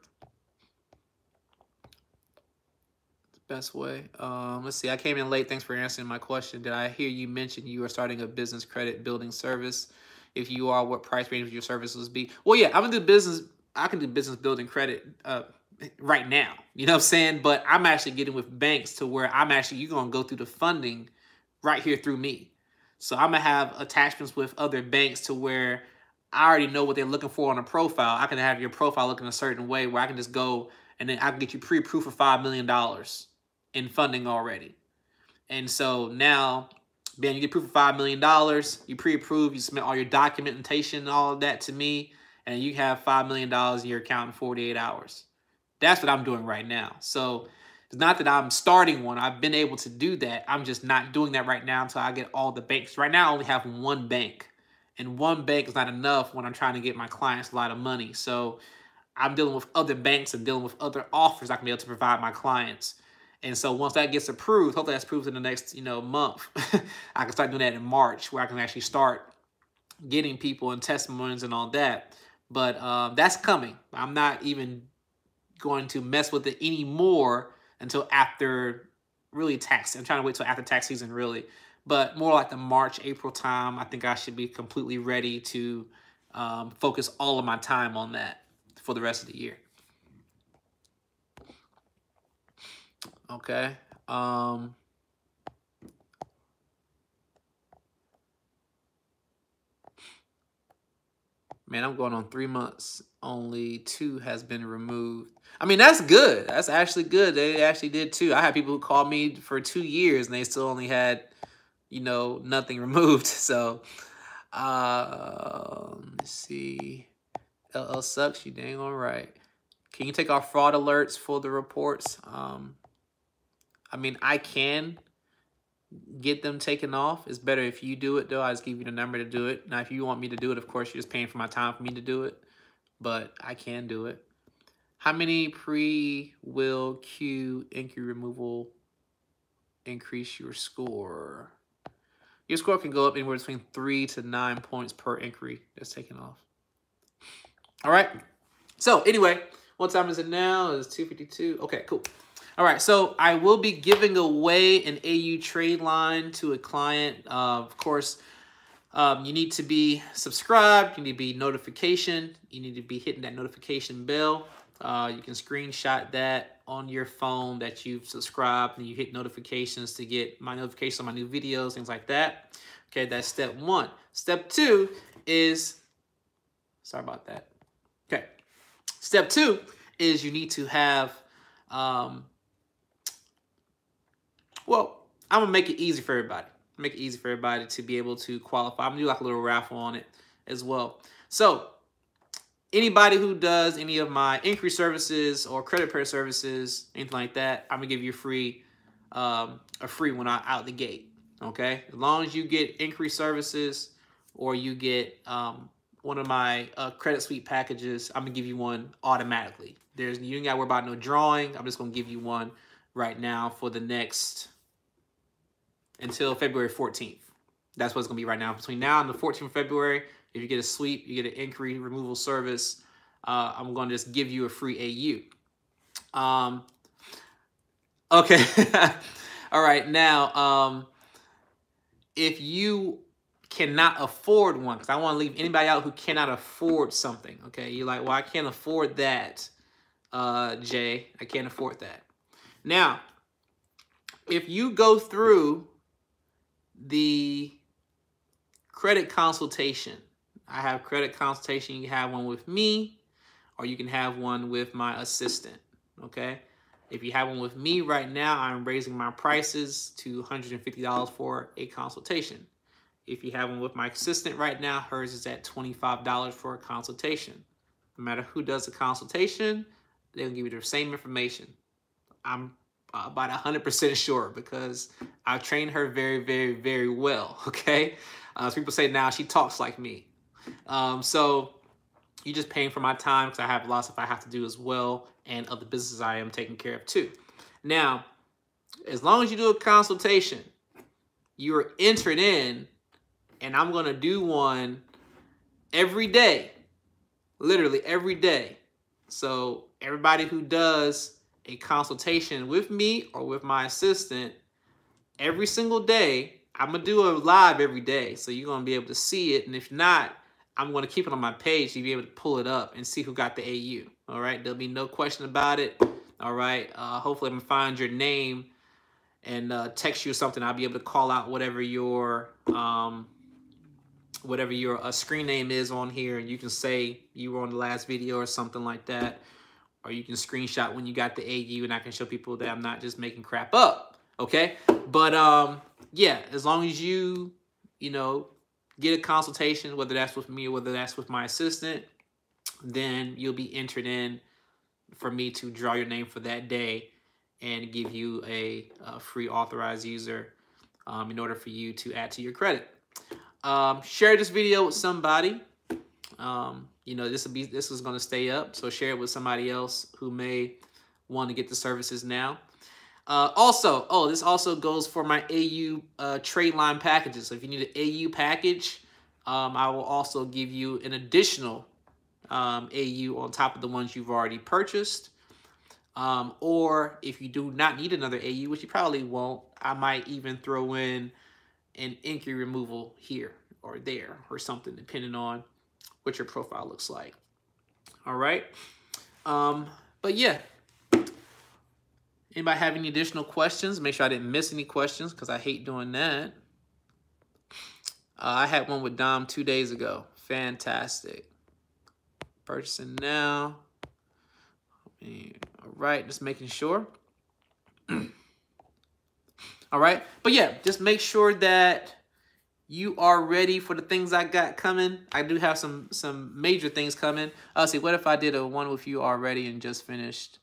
Best way. Let's see. I came in late. Thanks for answering my question. Did I hear you mention you are starting a business credit building service? If you are, what price range would your services be? Well, yeah, I'm gonna do business. I can do business building credit right now. You know what I'm saying? But I'm actually getting with banks to where you're gonna go through the funding right here through me. So I'm gonna have attachments with other banks to where I already know what they're looking for on a profile. I can have your profile looking a certain way where I can just go and then I can get you pre-approved for $5 million. In funding already. And so now, Ben, you get proof of $5 million, you pre-approved, you submit all your documentation and all of that to me, and you have $5 million in your account in 48 hours. That's what I'm doing right now. So it's not that I'm starting one. I've been able to do that. I'm just not doing that right now until I get all the banks. Right now, I only have one bank, And one bank is not enough when I'm trying to get my clients a lot of money. So I'm dealing with other banks and dealing with other offers I can be able to provide my clients. And so once that gets approved, hopefully that's approved in the next, month. I can start doing that in March, where I can actually start getting people and testimonies and all that. But that's coming. I'm not even going to mess with it anymore until after really tax. I'm trying to wait till after tax season, really. But more like the March, April time, I think I should be completely ready to focus all of my time on that for the rest of the year. Okay. Man, I'm going on 3 months. Only 2 has been removed. I mean, that's good. That's actually good. They actually did 2. I had people who called me for 2 years and they still only had, nothing removed. So, let's see. LL sucks. You dang all right. Can you take off fraud alerts for the reports? I mean, I can get them taken off. It's better if you do it, though. I just give you the number to do it. Now, if you want me to do it, of course, you're just paying for my time for me to do it. But I can do it. How many pre-will Q inquiry removal increase your score? Your score can go up anywhere between 3 to 9 points per inquiry that's taken off. All right. So anyway, what time is it now? It's 2:52. Okay, cool. All right, so I will be giving away an AU trade line to a client. Of course, you need to be subscribed. You need to be notification. You need to be hitting that notification bell. You can screenshot that on your phone that you've subscribed, and you hit notifications to get my notifications on my new videos, things like that. Okay, that's step 1. Step 2 is, sorry about that. Okay, step 2 is you need to have, well, I'm gonna make it easy for everybody. Make it easy for everybody to be able to qualify. I'm gonna do like a little raffle on it as well. So anybody who does any of my inquiry services or credit repair services, anything like that, I'm gonna give you a free one out the gate. Okay, as long as you get inquiry services or you get one of my credit suite packages, I'm gonna give you one automatically. You ain't gotta worry about no drawing. I'm just gonna give you one right now for the next until February 14th. That's what it's gonna be right now. Between now and the 14th of February, if you get a sweep, you get an inquiry removal service, I'm gonna just give you a free AU. Okay. All right, now, if you cannot afford one, because I want to leave anybody out who cannot afford something, okay? You're like, well, I can't afford that, Jay. I can't afford that. Now, if you go through the credit consultation, I have credit consultation. You can have one with me, or you can have one with my assistant, okay? If you have one with me right now, I'm raising my prices to $150 for a consultation. If you have one with my assistant right now, hers is at $25 for a consultation. No matter who does the consultation, they'll give you the same information. I'm about 100% sure because I've trained her very, very, very well, okay? So people say now she talks like me. So you're just paying for my time because I have lots of stuff I have to do as well and other businesses I am taking care of too. Now, as long as you do a consultation, you are entered in, and I'm going to do one every day, literally every day. So everybody who does a consultation with me or with my assistant every single day, I'm going to do a live every day. So you're going to be able to see it. And if not, I'm going to keep it on my page so you'll be able to pull it up and see who got the AU. All right. There'll be no question about it. All right. Hopefully I'm going to find your name and text you or something. I'll be able to call out whatever your screen name is on here. And you can say you were on the last video or something like that. Or you can screenshot when you got the AU and I can show people that I'm not just making crap up. Okay. But yeah, as long as you get a consultation, whether that's with me or whether that's with my assistant, then you'll be entered in for me to draw your name for that day and give you a free authorized user in order for you to add to your credit. Share this video with somebody. You know, this is going to stay up, so share it with somebody else who may want to get the services now. Also, this also goes for my AU trade line packages. So if you need an AU package, I will also give you an additional AU on top of the ones you've already purchased. Or if you do not need another AU, which you probably won't, I might even throw in an inquiry removal here or there or something, depending on what your profile looks like. All right. But yeah, anybody have any additional questions? Make sure I didn't miss any questions, because I hate doing that. I had one with Dom 2 days ago. Fantastic. Purchasing now. All right, just making sure. All right, but yeah, just make sure that you are ready for the things I got coming. I do have some major things coming. See, what if I did a one with you already and just finished?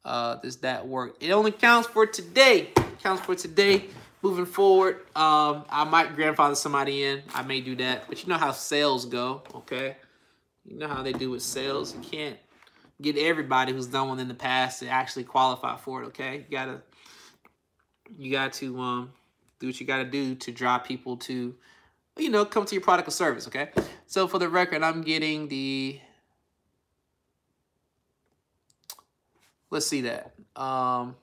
Does that work? It only counts for today. Counts for today. Moving forward, I might grandfather somebody in. I may do that, but you know how sales go, okay? You know how they do with sales. You can't get everybody who's done one in the past to actually qualify for it, okay? You got to do what you got to do to drive people to, you know, come to your product or service, okay? So for the record, I'm getting the, let's see that. Oh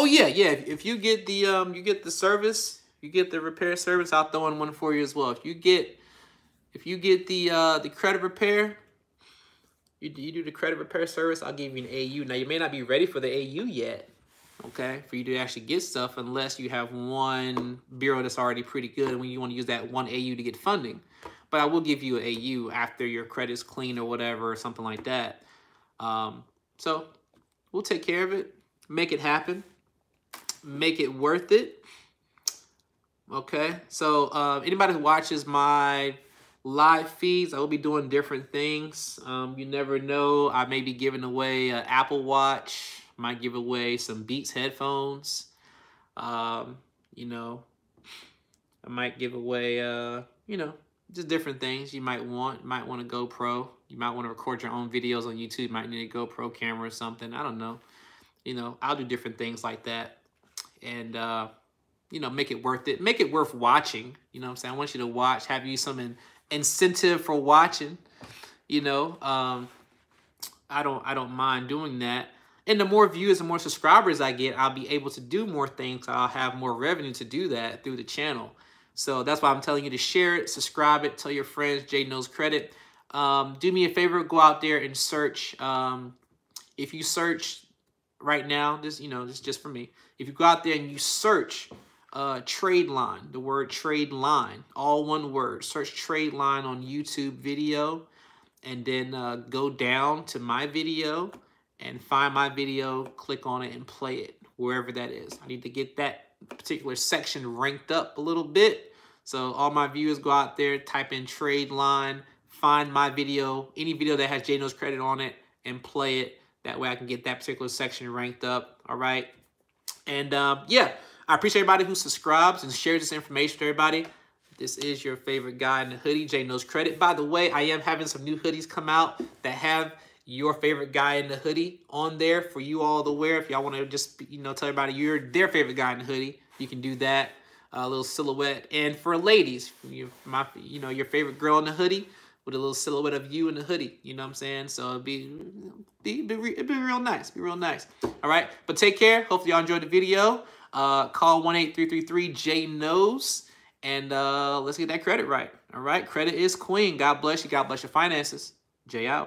yeah. If you get the service, you get the repair service, I'll throw in one for you as well. If you get the credit repair, you do the credit repair service, I'll give you an AU. Now you may not be ready for the AU yet, okay, for you to actually get stuff, unless you have one bureau that's already pretty good and when you want to use that one AU to get funding. But I will give you an AU after your credit's clean or whatever, or something like that. So we'll take care of it, make it happen, make it worth it. Okay, so anybody who watches my live feeds, I will be doing different things. You never know, I may be giving away an Apple Watch, might give away some Beats headphones. You know, I might give away, you know, just different things you might want. You might want a GoPro. You might want to record your own videos on YouTube. You might need a GoPro camera or something. I don't know. You know, I'll do different things like that. And, you know, make it worth it. Make it worth watching. You know what I'm saying? I want you to watch, have you some incentive for watching. You know, I don't mind doing that. And the more views and more subscribers I get, I'll be able to do more things. I'll have more revenue to do that through the channel. So that's why I'm telling you to share it, subscribe it, tell your friends, Jay Knows Credit. Do me a favor, go out there and search. If you search right now, this, you know, this is just for me. If you go out there and you search trade line, the word trade line, all one word, search trade line on YouTube video, and then go down to my video and find my video, click on it and play it wherever that is. I need to get that particular section ranked up a little bit. So all my viewers, go out there, type in trade line, find my video, any video that has Jay Knows Credit on it, and play it. That way I can get that particular section ranked up. All right. And yeah, I appreciate everybody who subscribes and shares this information to everybody. This is your favorite guy in the hoodie, Jay Knows Credit. By the way, I am having some new hoodies come out that have your favorite guy in the hoodie on there for you all to wear. If y'all want to just, you know, tell everybody you're their favorite guy in the hoodie, you can do that. A little silhouette. And for ladies, you know, your favorite girl in the hoodie with a little silhouette of you in the hoodie. You know what I'm saying? So it'd be real nice. Be real nice. All right. But take care. Hopefully y'all enjoyed the video. Call 1-833-Jay-Knows. And let's get that credit right. All right. Credit is queen. God bless you. God bless your finances. Jay out.